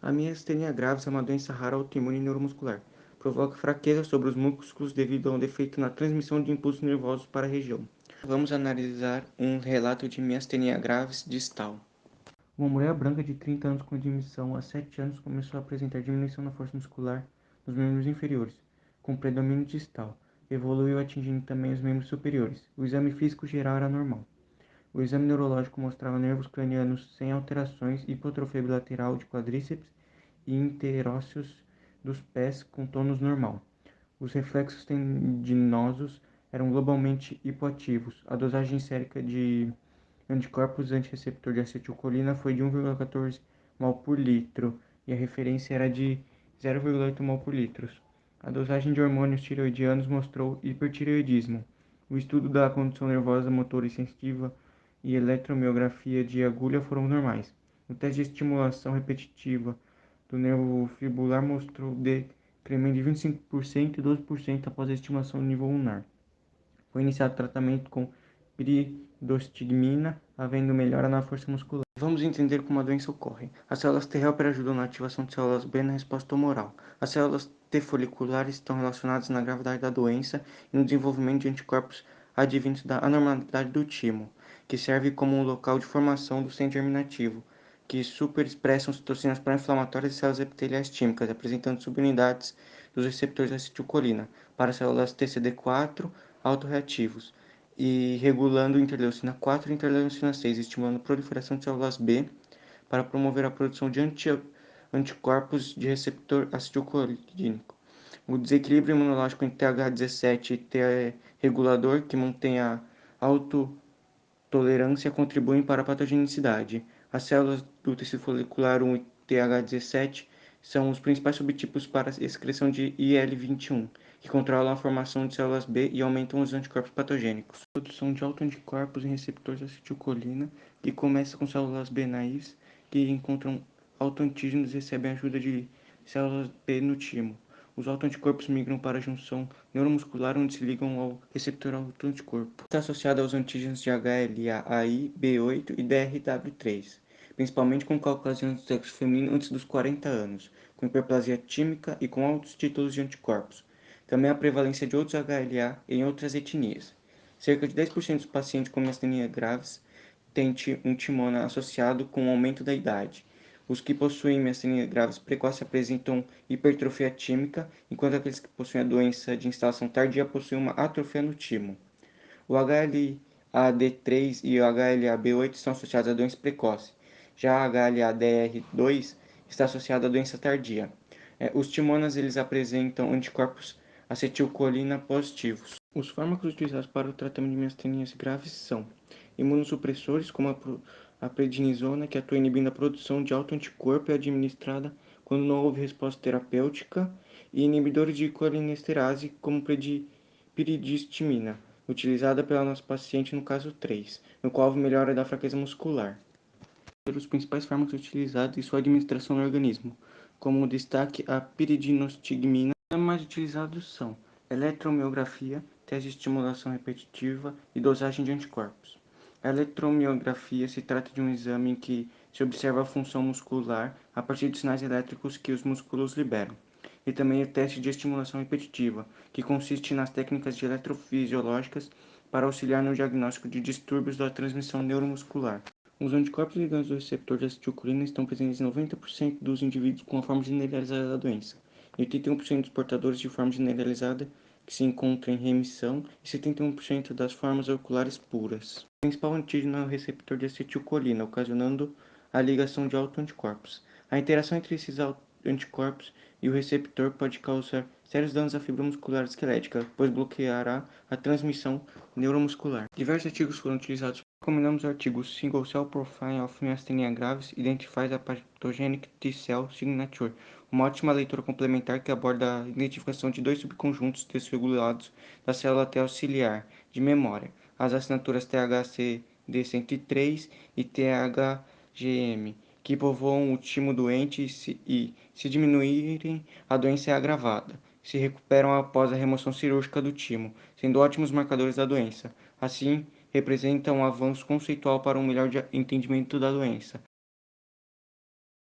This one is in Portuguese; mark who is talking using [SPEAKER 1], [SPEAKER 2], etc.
[SPEAKER 1] A miastenia gravis é uma doença rara autoimune neuromuscular. Provoca fraqueza sobre os músculos devido a um defeito na transmissão de impulsos nervosos para a região. Vamos analisar um relato de miastenia gravis distal. Uma mulher branca de 30 anos com admissão há 7 anos começou a apresentar diminuição na força muscular nos membros inferiores, com predomínio distal. Evoluiu atingindo também os membros superiores. O exame físico geral era normal. O exame neurológico mostrava nervos cranianos sem alterações, hipotrofia bilateral de quadríceps e interósseos dos pés com tônus normal. Os reflexos tendinosos eram globalmente hipoativos. A dosagem sérica de anticorpos antirreceptor de acetilcolina foi de 1,14 mol por litro e a referência era de 0,8 mol por litro. A dosagem de hormônios tireoidianos mostrou hipertireoidismo. O estudo da condução nervosa motora e sensitiva e eletromiografia de agulha foram normais. O teste de estimulação repetitiva do nervo fibular mostrou decremento de 25% e 12% após a estimulação do nível lunar. Foi iniciado tratamento com piridostigmina, havendo melhora na força muscular. Vamos entender como a doença ocorre. As células T helper ajudam na ativação de células B na resposta tumoral. As células T foliculares estão relacionadas na gravidade da doença e no desenvolvimento de anticorpos advindos da anormalidade do timo, que serve como um local de formação do centro germinativo, que superexpressam citocinas pró-inflamatórias e células epiteliais tímicas, apresentando subunidades dos receptores de acetilcolina para células TCD4 autorreativos e regulando interleucina 4 e interleucina 6, estimulando a proliferação de células B para promover a produção de anticorpos de receptor acetilcolínico. O desequilíbrio imunológico entre TH17 e T regulador, que mantém a autotolerância, contribuem para a patogenicidade. As células do tecido folicular 1 e TH17 são os principais subtipos para a excreção de IL-21, que controlam a formação de células B e aumentam os anticorpos patogênicos. A produção de autoanticorpos em receptores de acetilcolina, que começa com células B naíves, que encontram autoantígenos e recebem ajuda de células B no timo. Os autoanticorpos migram para a junção neuromuscular, onde se ligam ao receptor autoanticorpo. Está associado aos antígenos de HLA-AI, B8 e DRW3, principalmente com caucasianos do sexo feminino antes dos 40 anos, com hiperplasia tímica e com altos títulos de anticorpos. Também a prevalência de outros HLA em outras etnias. Cerca de 10% dos pacientes com miastenia graves têm um timona associado com o aumento da idade. Os que possuem miastenia graves precoce apresentam hipertrofia tímica, enquanto aqueles que possuem a doença de instalação tardia possuem uma atrofia no timo. O HLA-D3 e o HLA-B8 estão associados à doença precoce. Já a HLA-DR2 está associada à doença tardia. Os timonas eles apresentam anticorpos acetilcolina positivos. Os fármacos utilizados para o tratamento de miastenias graves são imunossupressores, como a prednisona, que atua inibindo a produção de autoanticorpo e é administrada quando não houve resposta terapêutica, e inibidores de colinesterase, como piridostigmina, utilizada pela nossa paciente no caso 3, no qual houve melhora da fraqueza muscular. Os principais fármacos utilizados e sua administração no organismo, como destaque a piridostigmina. Os mais utilizados são eletromiografia, teste de estimulação repetitiva e dosagem de anticorpos. A eletromiografia se trata de um exame em que se observa a função muscular a partir de sinais elétricos que os músculos liberam. E também o teste de estimulação repetitiva, que consiste nas técnicas de eletrofisiológicas para auxiliar no diagnóstico de distúrbios da transmissão neuromuscular. Os anticorpos ligantes do receptor de acetilcolina estão presentes em 90% dos indivíduos com a forma generalizada da doença, e 81% dos portadores de forma generalizada que se encontram em remissão e 71% das formas oculares puras. O principal antígeno é o receptor de acetilcolina, ocasionando a ligação de autoanticorpos. A interação entre esses anticorpos e o receptor pode causar sérios danos à fibra muscular esquelética, pois bloqueará a transmissão neuromuscular. Diversos artigos foram utilizados. Recomendamos o artigo Single Cell Profile of Myasthenia Gravis Identifies a Pathogenic T-Cell Signature, uma ótima leitura complementar que aborda a identificação de dois subconjuntos desregulados da célula T auxiliar de memória, as assinaturas THCD103 e THGM, que povoam o timo doente e, se diminuírem, a doença é agravada. Se recuperam após a remoção cirúrgica do timo, sendo ótimos marcadores da doença. Assim, representa um avanço conceitual para um melhor entendimento da doença.